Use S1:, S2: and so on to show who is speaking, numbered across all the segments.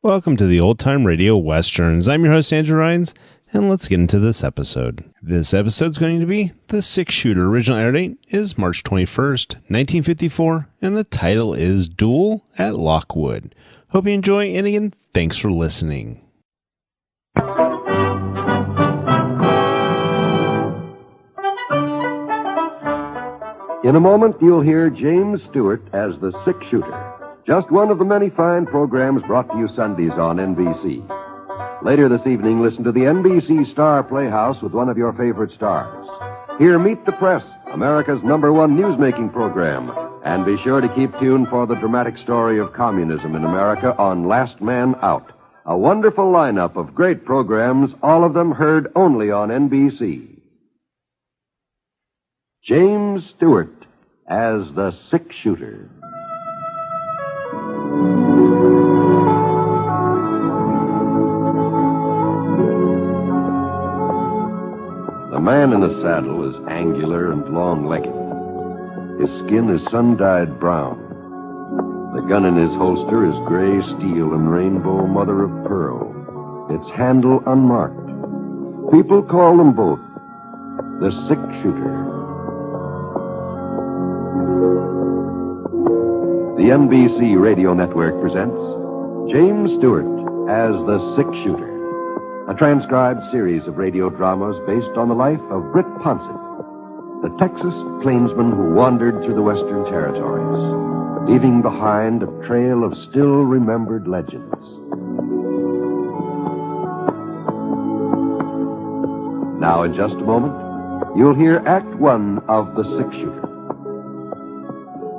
S1: Welcome to the Old Time Radio Westerns. I'm your host, Andrew Rhynes, and let's get into this episode. This episode's going to be The Six Shooter. Original air date is March 21st, 1954, and the title is Duel at Lockwood. Hope you enjoy, and again, thanks for listening.
S2: In a moment, you'll hear James Stewart as the Six Shooter. Just one of the many fine programs brought to you Sundays on NBC. Later this evening, listen to the NBC Star Playhouse with one of your favorite stars. Hear Meet the Press, America's #1 newsmaking program. And be sure to keep tuned for the dramatic story of communism in America on Last Man Out. A wonderful lineup of great programs, all of them heard only on NBC. James Stewart as the Six Shooter. The man in the saddle is angular and long-legged. His skin is sun-dyed brown. The gun in his holster is gray steel and rainbow mother of pearl, its handle unmarked. People call them both the Six Shooter. The NBC Radio Network presents James Stewart as the Six Shooter, a transcribed series of radio dramas based on the life of Britt Ponset, the Texas plainsman who wandered through the Western Territories, leaving behind a trail of still-remembered legends. Now, in just a moment, you'll hear Act One of The Six Shooter.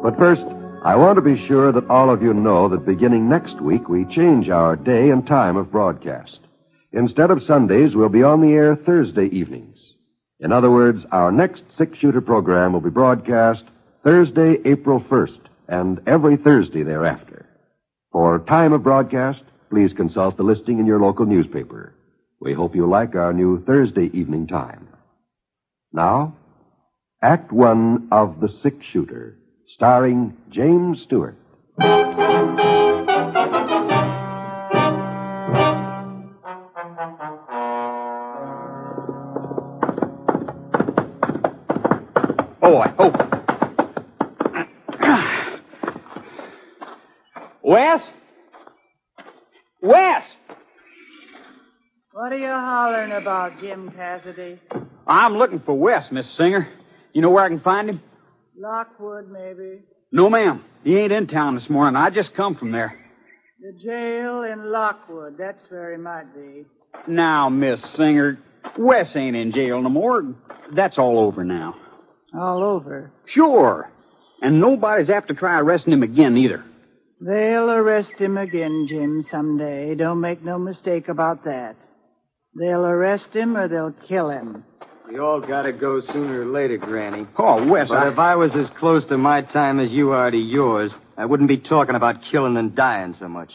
S2: But first, I want to be sure that all of you know that beginning next week, we change our day and time of broadcast. Instead of Sundays, we'll be on the air Thursday evenings. In other words, our next Six Shooter program will be broadcast Thursday, April 1st, and every Thursday thereafter. For time of broadcast, please consult the listing in your local newspaper. We hope you like our new Thursday evening time. Now, Act One of The Six Shooter, starring James Stewart.
S3: Wes? Wes!
S4: What are you hollering about, Jim Cassidy?
S3: I'm looking for Wes, Miss Singer. You know where I can find him?
S4: Lockwood, maybe.
S3: No, ma'am. He ain't in town this morning. I just come from there.
S4: The jail in Lockwood. That's where he might be.
S3: Now, Miss Singer, Wes ain't in jail no more. That's all over now.
S4: All over?
S3: Sure. And nobody's apt to try arresting him again, either.
S4: They'll arrest him again, Jim, someday. Don't make no mistake about that. They'll arrest him or they'll kill him.
S5: We all gotta go sooner or later, Granny.
S3: Oh, Wes,
S5: But if I was as close to my time as you are to yours, I wouldn't be talking about killing and dying so much.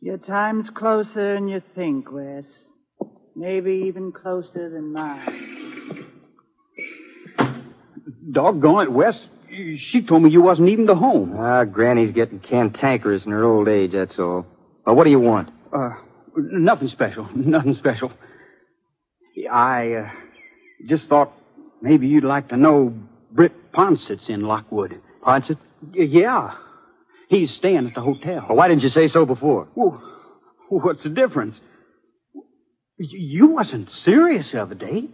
S4: Your time's closer than you think, Wes. Maybe even closer than mine.
S3: Doggone it, Wes. She told me you wasn't even to home.
S5: Granny's getting cantankerous in her old age, that's all. But what do you want?
S3: Nothing special. Nothing special. I just thought maybe you'd like to know Britt Ponset's in Lockwood.
S5: Ponset?
S3: Yeah. He's staying at the hotel.
S5: Well, why didn't you say so before?
S3: Well, what's the difference? You wasn't serious the other day.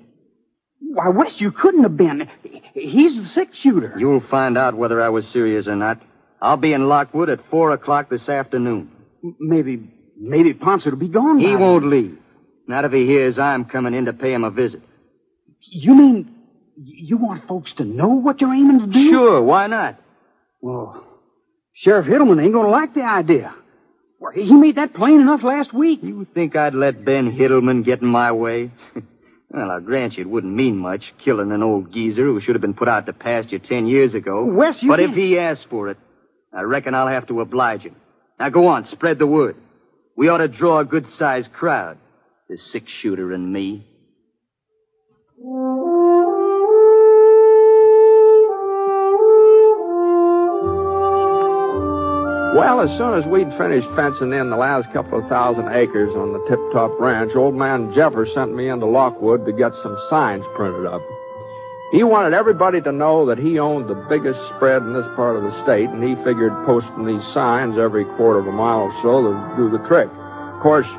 S3: Why, Wes, you couldn't have been. He's the Six Shooter.
S5: You'll find out whether I was serious or not. I'll be in Lockwood at 4 o'clock this afternoon.
S3: Maybe Ponset will be gone
S5: He
S3: now.
S5: won't leave. Not if he hears I'm coming in to pay him a visit.
S3: You mean you want folks to know what you're aiming to do?
S5: Sure, why not?
S3: Well, Sheriff Hiddleman ain't going to like the idea. Well, he made that plain enough last week.
S5: You think I'd let Ben Hiddleman get in my way? Well, I'll grant you it wouldn't mean much, killing an old geezer who should have been put out to pasture 10 years ago.
S3: Wes, you
S5: But
S3: can't...
S5: if he asks for it, I reckon I'll have to oblige him. Now, go on, spread the word. We ought to draw a good-sized crowd. The Six Shooter and me.
S6: Well, as soon as we'd finished fencing in the last couple of thousand acres on the Tip-Top Ranch, old man Jeffers sent me into Lockwood to get some signs printed up. He wanted everybody to know that he owned the biggest spread in this part of the state, and he figured posting these signs every quarter of a mile or so to do the trick. Of course,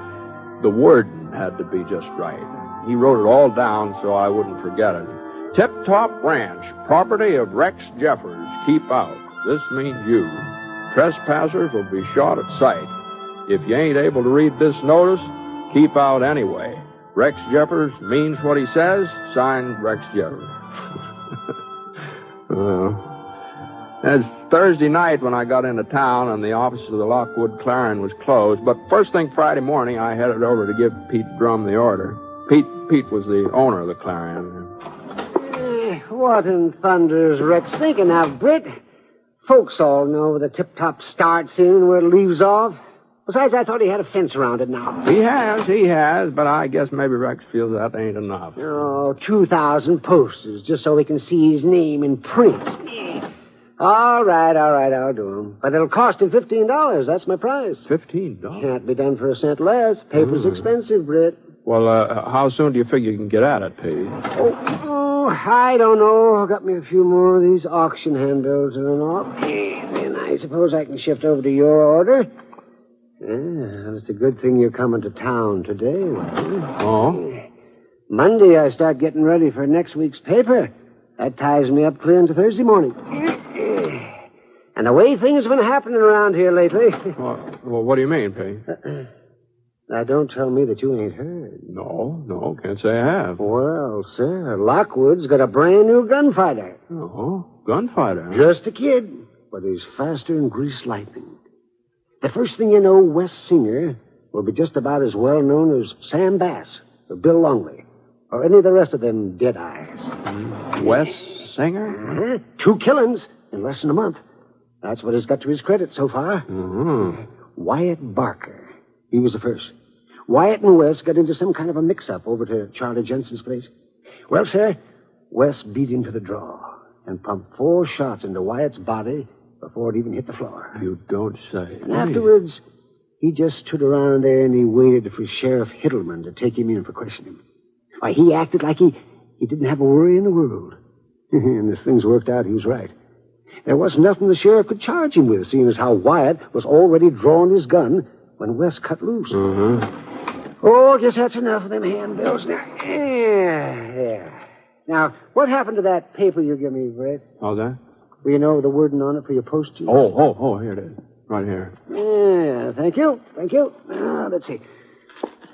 S6: the wording had to be just right. He wrote it all down so I wouldn't forget it. Tip-Top Ranch, property of Rex Jeffers. Keep out. This means you. Trespassers will be shot at sight. If you ain't able to read this notice, keep out anyway. Rex Jeffers means what he says. Signed, Rex Jeffers. It's Thursday night when I got into town and the office of the Lockwood Clarion was closed. But first thing Friday morning, I headed over to give Pete Drum the order. Pete was the owner of the Clarion.
S7: What in thunder is Rex thinking of, Britt? Folks all know where the Tip-Top starts in and where it leaves off. Besides, I thought he had a fence around it now.
S6: He has, but I guess maybe Rex feels that ain't enough.
S7: Oh, 2,000 posters, just so we can see his name in print. All right, I'll do him. But it'll cost him $15. That's my price.
S6: $15?
S7: Can't be done for a cent less. Paper's expensive, Britt.
S6: Well, how soon do you figure you can get at it, Pete?
S7: Oh, I don't know. I've got me a few more of these auction handbills and all. Then I suppose I can shift over to your order. Well, it's a good thing you're coming to town today, Wright.
S6: Oh?
S7: Monday I start getting ready for next week's paper. That ties me up clear into Thursday morning. And the way things have been happening around here lately...
S6: Well, what do you mean, Pete?
S7: Now, don't tell me that you ain't heard.
S6: No, can't say I have.
S7: Well, sir, Lockwood's got a brand new gunfighter.
S6: Oh, gunfighter? Huh?
S7: Just a kid, but he's faster than greased lightning. The first thing you know, Wes Singer will be just about as well known as Sam Bass or Bill Longley or any of the rest of them dead eyes.
S6: Wes Singer?
S7: 2 killings in less than a month. That's what he's got to his credit so far.
S6: Mm-hmm.
S7: Wyatt Barker. He was the first. Wyatt and Wes got into some kind of a mix-up over to Charlie Jensen's place. Well, sir, Wes beat him to the draw and pumped 4 shots into Wyatt's body before it even hit the floor.
S6: You don't say.
S7: And afterwards, he just stood around there and he waited for Sheriff Hiddleman to take him in for questioning. Why, he acted like he didn't have a worry in the world. And as things worked out, he was right. There wasn't nothing the sheriff could charge him with, seeing as how Wyatt was already drawing his gun when Wes cut loose.
S6: Mm-hmm.
S7: Oh, just that's enough of them handbills. Now, there. Now, what happened to that paper you gave me, Britt?
S6: How's that?
S7: Well, you know the wording on it for your postage?
S6: Oh, here it is. Right here.
S7: Yeah, thank you. Let's see.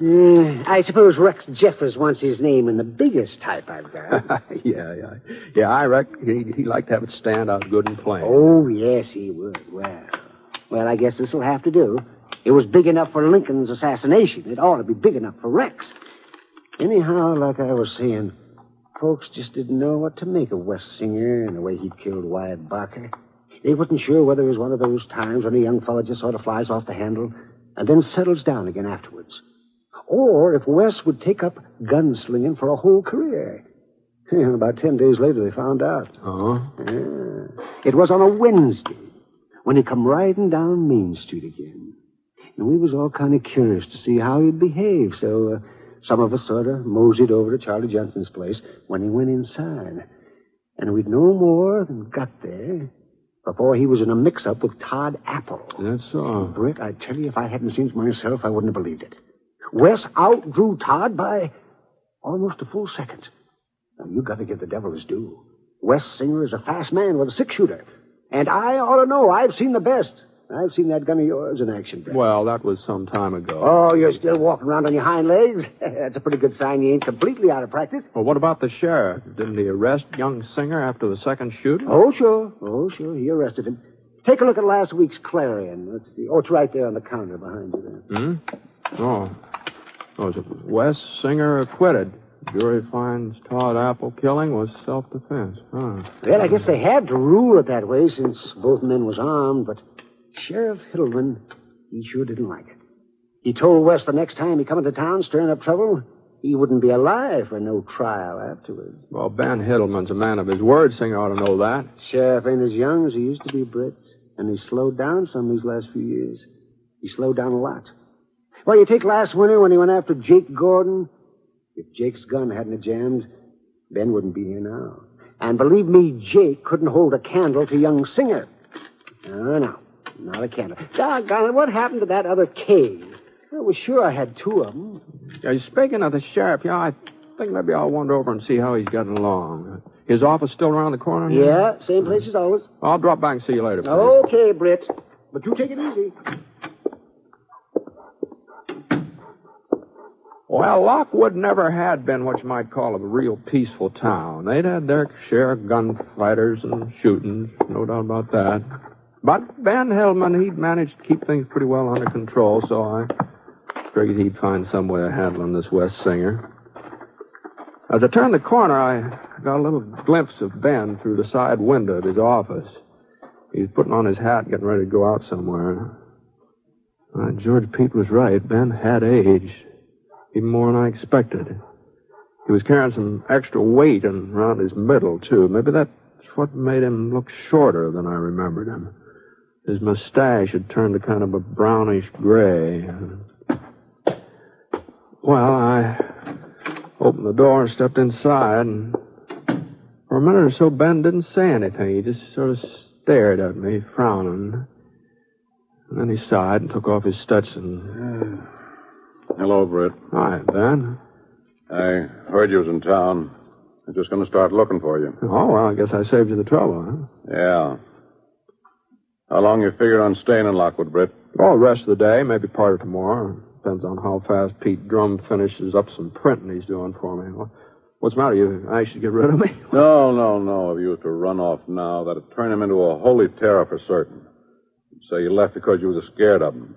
S7: I suppose Rex Jeffers wants his name in the biggest type I've got.
S6: Yeah, I reckon he'd like to have it stand out good and plain.
S7: Oh, yes, he would. Well, I guess this'll have to do. It was big enough for Lincoln's assassination. It ought to be big enough for Rex. Anyhow, like I was saying, folks just didn't know what to make of Wes Singer and the way he'd killed Wyatt Barker. They wasn't sure whether it was one of those times when a young fella just sort of flies off the handle and then settles down again afterwards. Or if Wes would take up gunslinging for a whole career. About 10 days later, they found out. It was on a Wednesday when he come riding down Main Street again. And we was all kind of curious to see how he'd behave, so some of us sort of moseyed over to Charlie Johnson's place when he went inside. And we'd no more than got there before he was in a mix-up with Todd Apple.
S6: That's so.
S7: Britt, I tell you, if I hadn't seen it myself, I wouldn't have believed it. Wes outdrew Todd by almost a full second. Now, you got to give the devil his due. Wes Singer is a fast man with a 6-shooter. And I ought to know. I've seen the best. I've seen that gun of yours in action, Brett.
S6: Well, that was some time ago.
S7: Oh, you're still walking around on your hind legs? That's a pretty good sign you ain't completely out of practice.
S6: Well, what about the sheriff? Didn't he arrest young Singer after the second shooting?
S7: Oh, sure. He arrested him. Take a look at last week's Clarion. Let's see. Oh, it's right there on the counter behind you there.
S6: Oh, is it Wes Singer acquitted? Jury finds Todd Apple killing was self-defense. Well,
S7: I guess they had to rule it that way since both men was armed, but Sheriff Hiddleman, he sure didn't like it. He told Wes the next time he come into town stirring up trouble, he wouldn't be alive for no trial afterwards.
S6: Well, Ben Hiddleman's a man of his word. Singer ought to know that.
S7: Sheriff ain't as young as he used to be, Britt. And he slowed down some these last few years. He slowed down a lot. Well, you take last winter when he went after Jake Gordon. If Jake's gun hadn't jammed, Ben wouldn't be here now. And believe me, Jake couldn't hold a candle to young Singer. No, not a candle. Doggone it, what happened to that other cave? I was sure I had two of them.
S6: Speaking of the sheriff, I think maybe I'll wander over and see how he's getting along. His office still around the corner?
S7: Yeah, same place as always.
S6: I'll drop back and see you later.
S7: Okay, Britt. But you take it easy.
S6: Well, Lockwood never had been what you might call a real peaceful town. They'd had their share of gunfighters and shootings, no doubt about that. But Van Hellman, he'd managed to keep things pretty well under control, so I figured he'd find some way of handling this West Singer. As I turned the corner, I got a little glimpse of Ben through the side window of his office. He was putting on his hat, getting ready to go out somewhere. George Pete was right. Ben had aged. Even more than I expected. He was carrying some extra weight around his middle, too. Maybe that's what made him look shorter than I remembered him. His mustache had turned to kind of a brownish gray. Well, I opened the door and stepped inside, and for a minute or so, Ben didn't say anything. He just sort of stared at me, frowning. And then he sighed and took off his Stetson.
S8: Hello, Britt.
S6: Hi, Ben.
S8: I heard you was in town. I'm just going to start looking for you.
S6: Oh, well, I guess I saved you the trouble, huh?
S8: Yeah. How long you figure on staying in Lockwood, Britt?
S6: Oh, the rest of the day, maybe part of tomorrow. Depends on how fast Pete Drum finishes up some printing he's doing for me. What's the matter? You anxious to get rid of me?
S8: No. If you were to run off now, that'd turn him into a holy terror for certain. You'd say you left because you was scared of him.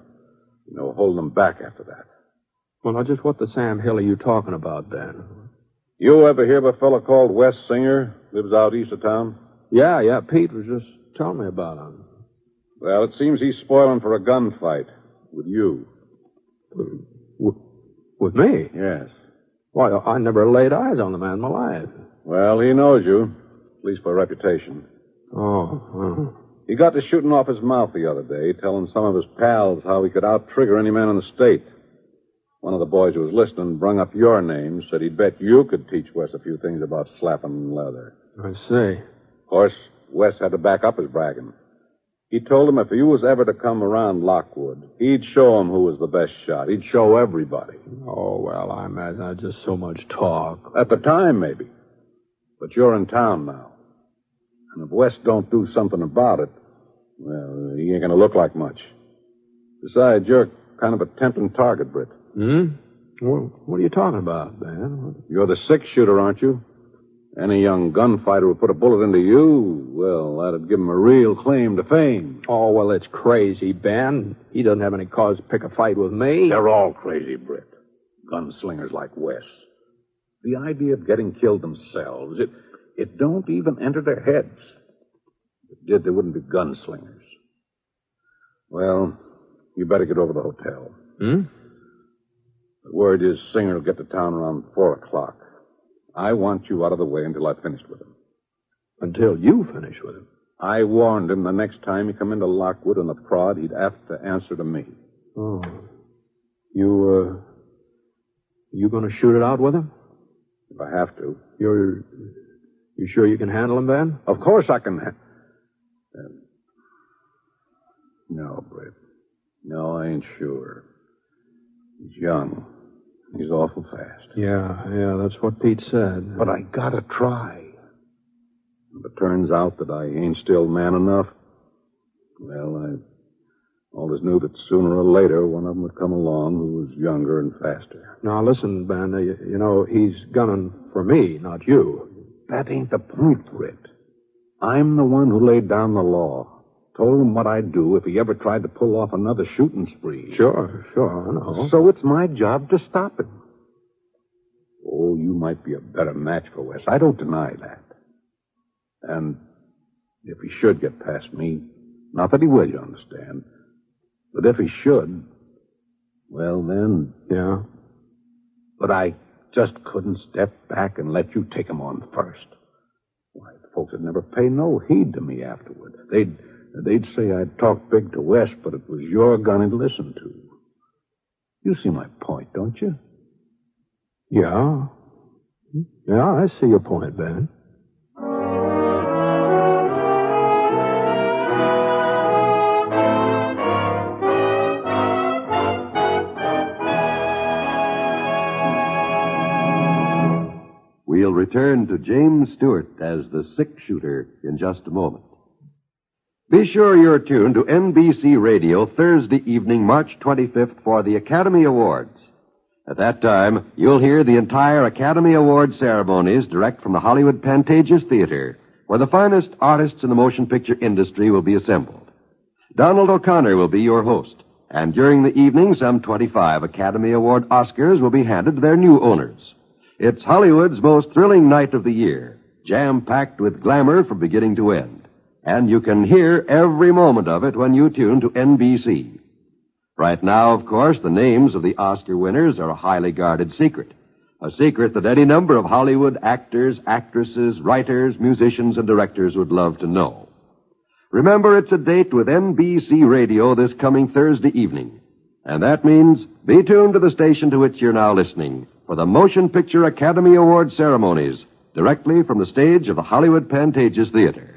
S8: Holding him back after that.
S6: Well, now, just what the Sam Hill are you talking about, Ben?
S8: You ever hear of a fellow called Wes Singer? Lives out east of town?
S6: Yeah. Pete was just telling me about him.
S8: Well, it seems he's spoiling for a gunfight with you.
S6: With me?
S8: Yes.
S6: Why, I never laid eyes on the man in my life.
S8: Well, he knows you, at least by reputation.
S6: Oh.
S8: He got to shooting off his mouth the other day, telling some of his pals how he could out-trigger any man in the state. One of the boys who was listening brung up your name, said he'd bet you could teach Wes a few things about slapping leather.
S6: I see.
S8: Of course, Wes had to back up his bragging. He told him if he was ever to come around Lockwood, he'd show him who was the best shot. He'd show everybody.
S6: Oh, well, I imagine that's just so much talk.
S8: At the time, maybe. But you're in town now. And if Wes don't do something about it, well, he ain't going to look like much. Besides, you're kind of a tempting target, Britt.
S6: Well, what are you talking about, Ben?
S8: You're the six-shooter, aren't you? Any young gunfighter who put a bullet into you, well, that'd give him a real claim to fame.
S6: Oh, well, it's crazy, Ben. He doesn't have any cause to pick a fight with me.
S8: They're all crazy, Britt. Gunslingers like Wes. The idea of getting killed themselves, it don't even enter their heads. If it did, they wouldn't be gunslingers. Well, you better get over to the hotel. The word is Singer will get to town around 4 o'clock. I want you out of the way until I've finished with him.
S6: Until you finish with him?
S8: I warned him the next time he come into Lockwood on the prod, he'd have to answer to me.
S6: Oh. You gonna shoot it out with him?
S8: If I have to.
S6: You sure you can handle him, Ben?
S8: Of course I can. No, Britt. No, I ain't sure. He's young. He's awful fast.
S6: Yeah, that's what Pete said.
S8: But I gotta try. If it turns out that I ain't still man enough, well, I always knew that sooner or later one of them would come along who was younger and faster.
S6: Now, listen, Ben, he's gunning for me, not you.
S8: That ain't the point, Britt. I'm the one who laid down the law. Told him what I'd do if he ever tried to pull off another shooting spree.
S6: Sure, I know.
S8: So it's my job to stop him. Oh, you might be a better match for Wes. I don't deny that. And if he should get past me, not that he will, you understand, but if he should, well, then...
S6: Yeah?
S8: But I just couldn't step back and let you take him on first. Why, the folks would never pay no heed to me afterward. They'd They'd say I'd talk big to Wes, but it was your gun he'd listen to. You see my point, don't you?
S6: Yeah. Yeah, I see your point, Ben.
S2: We'll return to James Stewart as the six-shooter in just a moment. Be sure you're tuned to NBC Radio Thursday evening, March 25th, for the Academy Awards. At that time, you'll hear the entire Academy Award ceremonies direct from the Hollywood Pantages Theater, where the finest artists in the motion picture industry will be assembled. Donald O'Connor will be your host, and during the evening, some 25 Academy Award Oscars will be handed to their new owners. It's Hollywood's most thrilling night of the year, jam-packed with glamour from beginning to end. And you can hear every moment of it when you tune to NBC. Right now, of course, the names of the Oscar winners are a highly guarded secret. A secret that any number of Hollywood actors, actresses, writers, musicians, and directors would love to know. Remember, it's a date with NBC Radio this coming Thursday evening. And that means be tuned to the station to which you're now listening for the Motion Picture Academy Award ceremonies directly from the stage of the Hollywood Pantages Theater.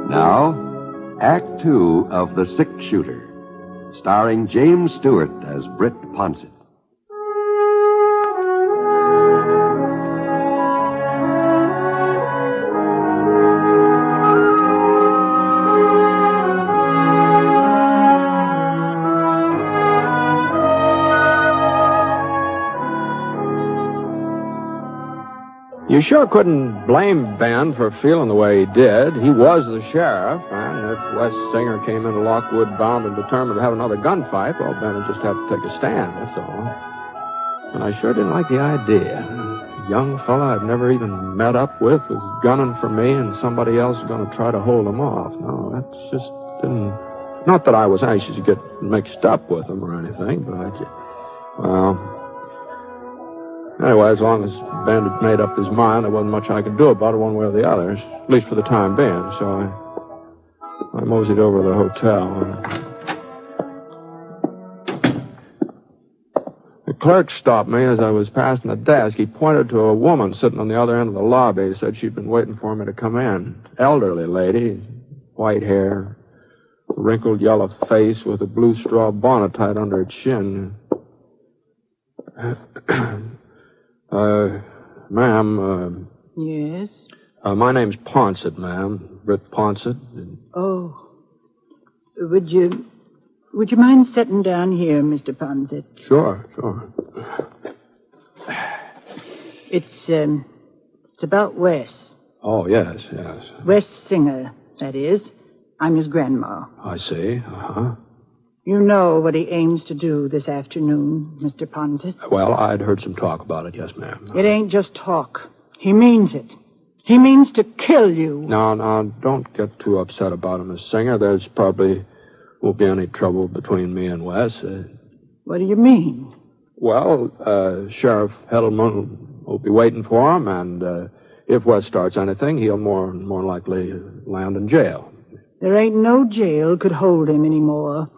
S2: Now, Act Two of The Six-Shooter, starring James Stewart as Britt Ponset.
S6: You sure couldn't blame Ben for feeling the way he did. He was the sheriff, and if Wes Singer came into Lockwood bound and determined to have another gunfight, well, Ben would just have to take a stand, that's all. And I sure didn't like the idea. A young fella I've never even met up with was gunning for me, and somebody else was going to try to hold him off. No, that just didn't... Not that I was anxious to get mixed up with him or anything, but I just... Well... Anyway, as long as Ben had made up his mind, there wasn't much I could do about it one way or the other, at least for the time being. So I moseyed over to the hotel. The clerk stopped me as I was passing the desk. He pointed to a woman sitting on the other end of the lobby. He said she'd been waiting for me to come in. Elderly lady, white hair, wrinkled yellow face with a blue straw bonnet tied under her chin. Ma'am,
S4: Yes?
S6: my name's Ponset, ma'am. Britt Ponset.
S4: Oh. Would you mind sitting down here, Mr. Ponset?
S6: Sure.
S4: It's about Wes.
S6: Oh, yes.
S4: Wes Singer, that is. I'm his grandma.
S6: I see. Uh-huh.
S4: You know what he aims to do this afternoon, Mr. Ponset?
S6: Well, I'd heard some talk about it, yes, ma'am.
S4: It ain't just talk. He means it. He means to kill you.
S6: No, don't get too upset about him, Miss Singer. There's probably won't be any trouble between me and Wes.
S4: What do you mean?
S6: Well, Sheriff Heddleman will be waiting for him, and if Wes starts anything, he'll more likely land in jail.
S4: There ain't no jail could hold him anymore.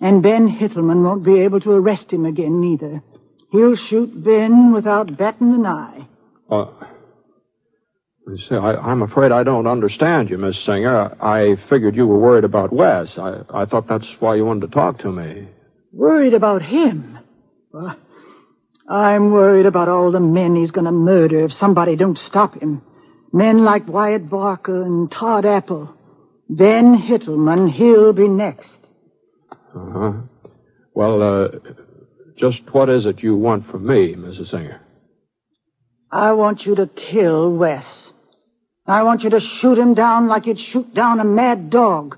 S4: And Ben Hittleman won't be able to arrest him again, neither. He'll shoot Ben without batting an eye.
S6: I'm afraid I don't understand you, Miss Singer. I figured you were worried about Wes. I thought that's why you wanted to talk to me.
S4: Worried about him? Well, I'm worried about all the men he's going to murder if somebody don't stop him. Men like Wyatt Barker and Todd Apple. Ben Hittleman, he'll be next.
S6: Uh-huh. Well, just what is it you want from me, Mrs. Singer?
S4: I want you to kill Wes. I want you to shoot him down like you'd shoot down a mad dog.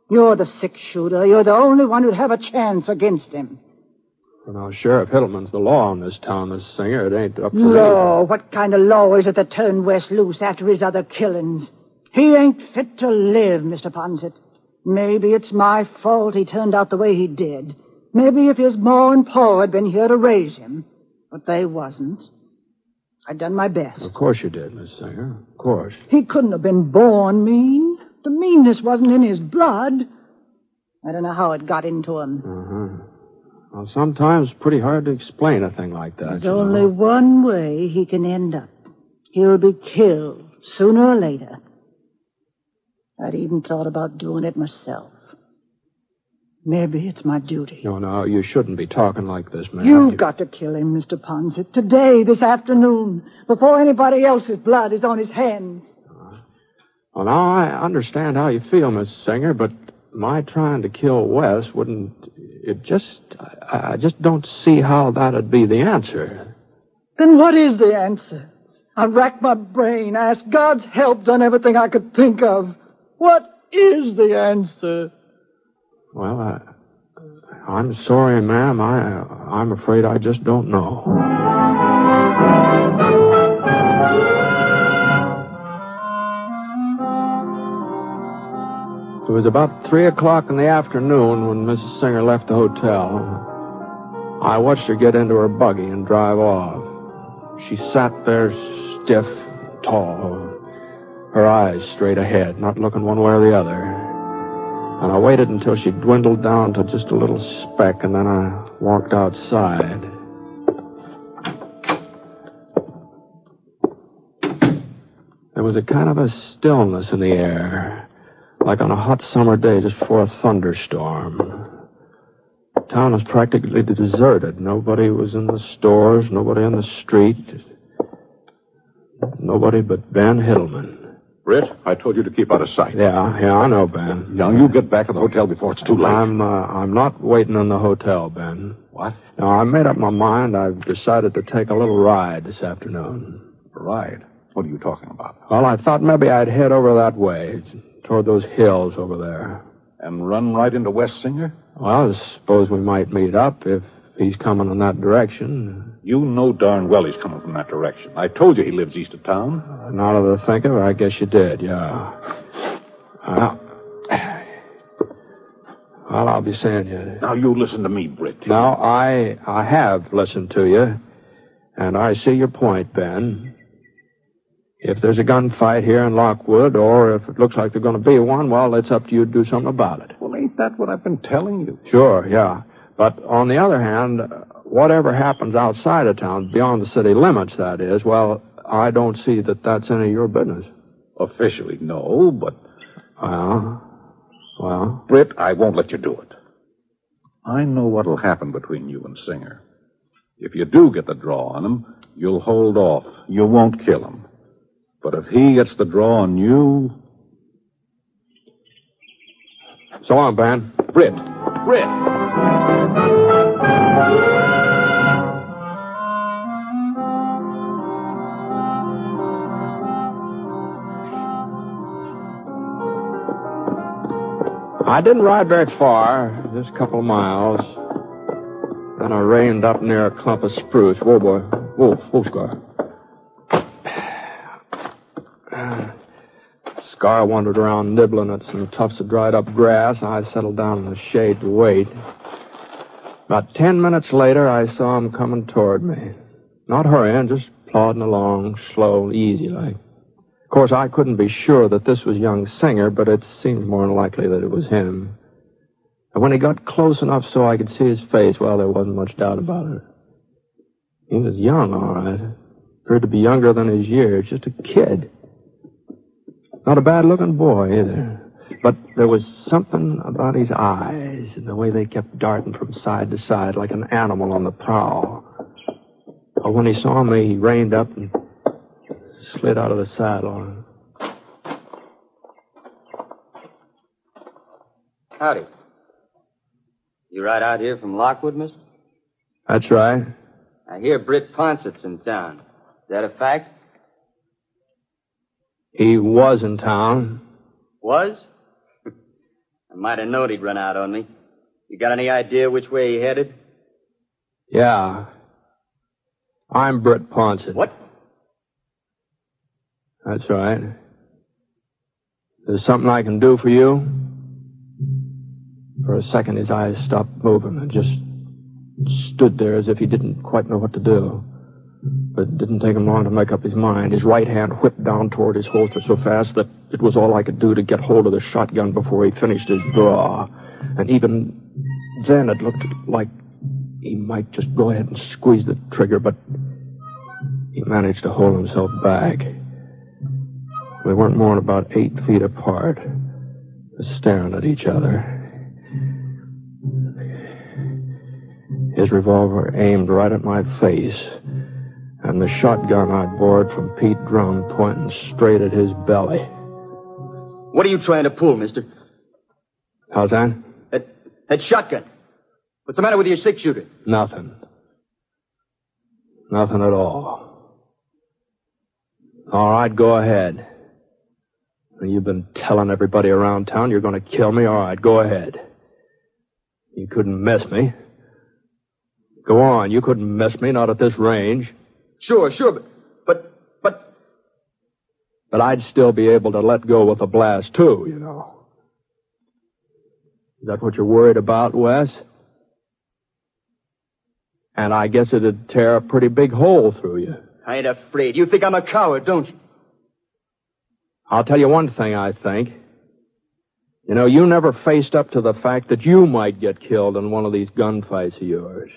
S4: You're the six-shooter. You're the only one who'd have a chance against him.
S6: Well, now, Sheriff Hittleman's the law in this town, Mrs. Singer. It ain't up to me.
S4: Law? What kind of law is it that turned Wes loose after his other killings? He ain't fit to live, Mr. Ponset. Maybe it's my fault he turned out the way he did. Maybe if his ma and pa had been here to raise him, but they wasn't. I done my best.
S6: Of course you did, Miss Singer. Of course.
S4: He couldn't have been born mean. The meanness wasn't in his blood. I don't know how it got into him.
S6: Uh-huh. Well, sometimes it's pretty hard to explain a thing like that.
S4: There's only one way he can end up. He'll be killed, sooner or later. I'd even thought about doing it myself. Maybe it's my duty.
S6: No, you shouldn't be talking like this, man.
S4: You've got to kill him, Mr. Ponset. Today, this afternoon, before anybody else's blood is on his hands.
S6: Well, now, I understand how you feel, Miss Singer, but my trying to kill Wes wouldn't... I just don't see how that'd be the answer.
S4: Then what is the answer? I've racked my brain, asked God's help, done everything I could think of. What is the answer?
S6: Well, I'm sorry, ma'am. I'm afraid I just don't know. It was about 3 o'clock in the afternoon when Mrs. Singer left the hotel. I watched her get into her buggy and drive off. She sat there stiff, tall, her eyes straight ahead, not looking one way or the other. And I waited until she dwindled down to just a little speck, and then I walked outside. There was a kind of a stillness in the air, like on a hot summer day just before a thunderstorm. The town was practically deserted. Nobody was in the stores, nobody on the street. Nobody but Ben Hiddleman.
S8: Britt, I told you to keep out of sight.
S6: Yeah, I know, Ben.
S8: Now, you get back to the hotel before it's too late.
S6: I'm not waiting in the hotel, Ben.
S8: What?
S6: Now, I made up my mind. I've decided to take a little ride this afternoon.
S8: A ride? What are you talking about?
S6: Well, I thought maybe I'd head over that way, toward those hills over there.
S8: And run right into West Singer?
S6: Well, I suppose we might meet up if he's coming in that direction.
S8: You know darn well he's coming from that direction. I told you he lives east of town.
S6: Now that I think of it, I guess you did, yeah. Well, I'll be seeing you.
S8: Now, you listen to me, Britt.
S6: Now, I have listened to you, and I see your point, Ben. If there's a gunfight here in Lockwood, or if it looks like there's going to be one, well, it's up to you to do something about it.
S8: Well, ain't that what I've been telling you?
S6: Sure, yeah. But on the other hand, whatever happens outside of town, beyond the city limits, that is, well, I don't see that that's any of your business.
S8: Officially, no, but...
S6: Well...
S8: Britt, I won't let you do it. I know what'll happen between you and Singer. If you do get the draw on him, you'll hold off. You won't kill him. But if he gets the draw on you...
S6: So long, Ben.
S8: Britt!
S6: I didn't ride very far, just a couple of miles. Then I reined up near a clump of spruce. Whoa, boy. Whoa, Scar. Scar wandered around nibbling at some tufts of dried up grass. I settled down in the shade to wait. About 10 minutes later, I saw him coming toward me. Not hurrying, just plodding along, slow, easy like. Of course, I couldn't be sure that this was young Singer, but it seemed more than likely that it was him. And when he got close enough so I could see his face, well, there wasn't much doubt about it. He was young, all right. Appeared to be younger than his years, just a kid. Not a bad-looking boy, either. But there was something about his eyes and the way they kept darting from side to side like an animal on the prowl. But when he saw me, he reined up and slid out of the saddle.
S5: Howdy. You right out here from Lockwood, mister?
S6: That's right.
S5: I hear Britt Ponset's in town. Is that a fact?
S6: He was in town.
S5: Was? I might have known he'd run out on me. You got any idea which way he headed?
S6: Yeah. I'm Britt Ponset.
S5: What?
S6: That's right. There's something I can do for you? For a second, his eyes stopped moving and just stood there as if he didn't quite know what to do. But it didn't take him long to make up his mind. His right hand whipped down toward his holster so fast that it was all I could do to get hold of the shotgun before he finished his draw. And even then it looked like he might just go ahead and squeeze the trigger, but he managed to hold himself back. We weren't more than about 8 feet apart, just staring at each other. His revolver aimed right at my face, and the shotgun I'd borrowed from Pete Drum pointing straight at his belly.
S5: What are you trying to pull, mister?
S6: How's that?
S5: That shotgun. What's the matter with your six-shooter?
S6: Nothing. Nothing at all. All right, go ahead. You've been telling everybody around town you're going to kill me. All right, go ahead. You couldn't miss me. Go on, you couldn't miss me, not at this range.
S5: Sure, but...
S6: But I'd still be able to let go with a blast, too, you know. Is that what you're worried about, Wes? And I guess it'd tear a pretty big hole through you.
S5: I ain't afraid. You think I'm a coward, don't you?
S6: I'll tell you one thing, I think. You know, you never faced up to the fact that you might get killed in one of these gunfights of yours.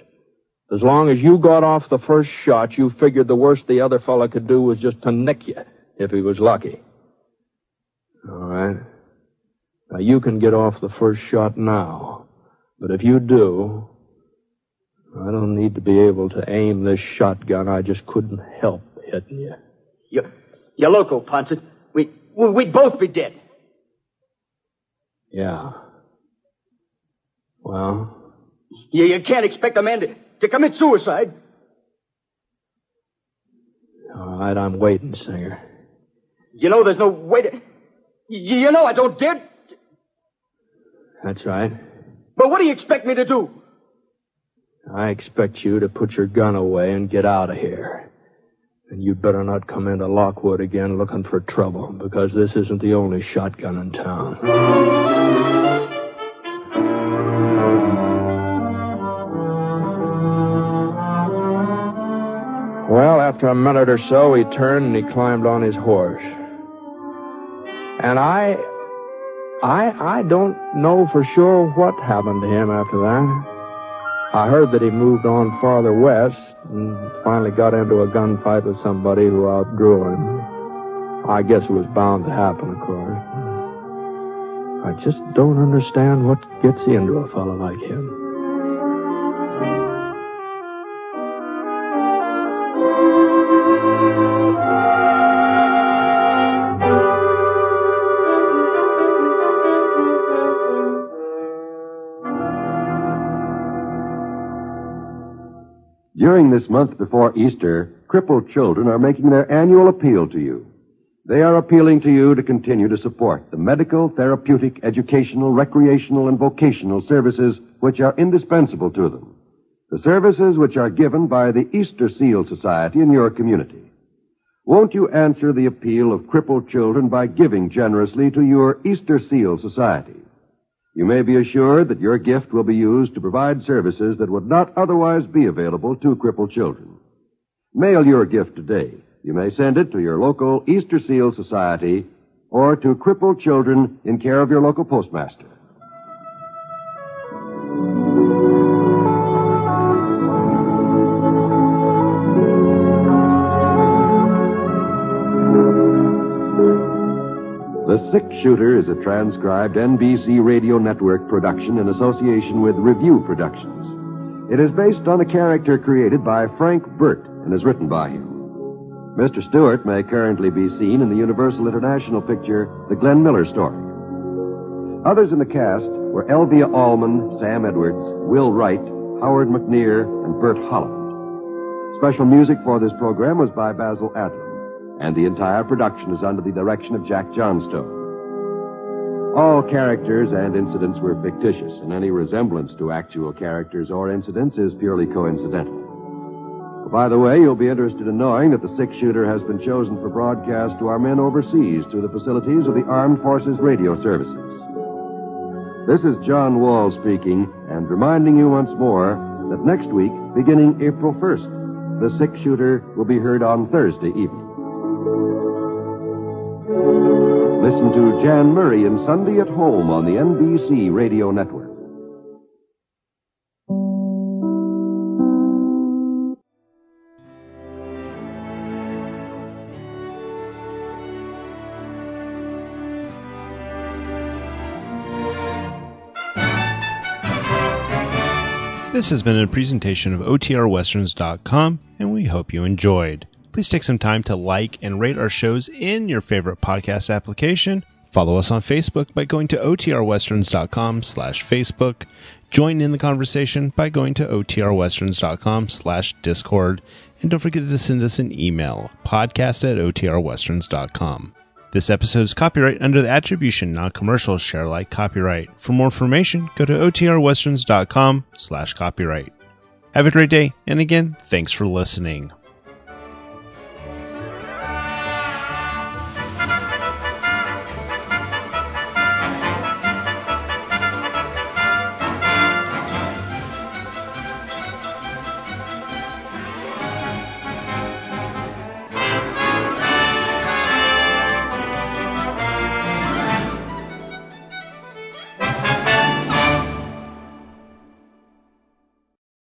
S6: As long as you got off the first shot, you figured the worst the other fella could do was just to nick you, if he was lucky. All right. Now, you can get off the first shot now. But if you do, I don't need to be able to aim this shotgun. I just couldn't help hitting you.
S5: You're loco, Ponset. We'd both be dead.
S6: Yeah. Well?
S5: You can't expect a man to commit suicide.
S6: All right, I'm waiting, Singer.
S5: You know there's no way to... You know I don't dare...
S6: That's right.
S5: But what do you expect me to do?
S6: I expect you to put your gun away and get out of here. And you'd better not come into Lockwood again looking for trouble, because this isn't the only shotgun in town. Well, after a minute or so, he turned and he climbed on his horse. And I don't know for sure what happened to him after that. I heard that he moved on farther west and finally got into a gunfight with somebody who outdrew him. I guess it was bound to happen, of course. I just don't understand what gets into a fellow like him.
S2: During this month before Easter, crippled children are making their annual appeal to you. They are appealing to you to continue to support the medical, therapeutic, educational, recreational, and vocational services which are indispensable to them. The services which are given by the Easter Seal Society in your community. Won't you answer the appeal of crippled children by giving generously to your Easter Seal Society? You may be assured that your gift will be used to provide services that would not otherwise be available to crippled children. Mail your gift today. You may send it to your local Easter Seal Society or to crippled children in care of your local postmaster. The Six Shooter is a transcribed NBC Radio Network production in association with Review Productions. It is based on a character created by Frank Burt and is written by him. Mr. Stewart may currently be seen in the Universal International picture, The Glenn Miller Story. Others in the cast were Elvia Allman, Sam Edwards, Will Wright, Howard McNear, and Bert Holland. Special music for this program was by Basil Adlam. And the entire production is under the direction of Jack Johnstone. All characters and incidents were fictitious, and any resemblance to actual characters or incidents is purely coincidental. By the way, you'll be interested in knowing that the six-shooter has been chosen for broadcast to our men overseas through the facilities of the Armed Forces Radio Services. This is John Wall speaking, and reminding you once more that next week, beginning April 1st, The Six-Shooter will be heard on Thursday evening. Listen to Jan Murray in Sunday at Home on the NBC Radio Network.
S1: This has been a presentation of OTRWesterns.com, and we hope you enjoyed. Please take some time to like and rate our shows in your favorite podcast application. Follow us on Facebook by going to OTRWesterns.com/Facebook. Join in the conversation by going to OTRWesterns.com/Discord. And don't forget to send us an email, podcast@OTRWesterns.com. This episode is copyright under the Attribution Non-Commercial Share Alike copyright. For more information, go to OTRWesterns.com/copyright. Have a great day, and again, thanks for listening.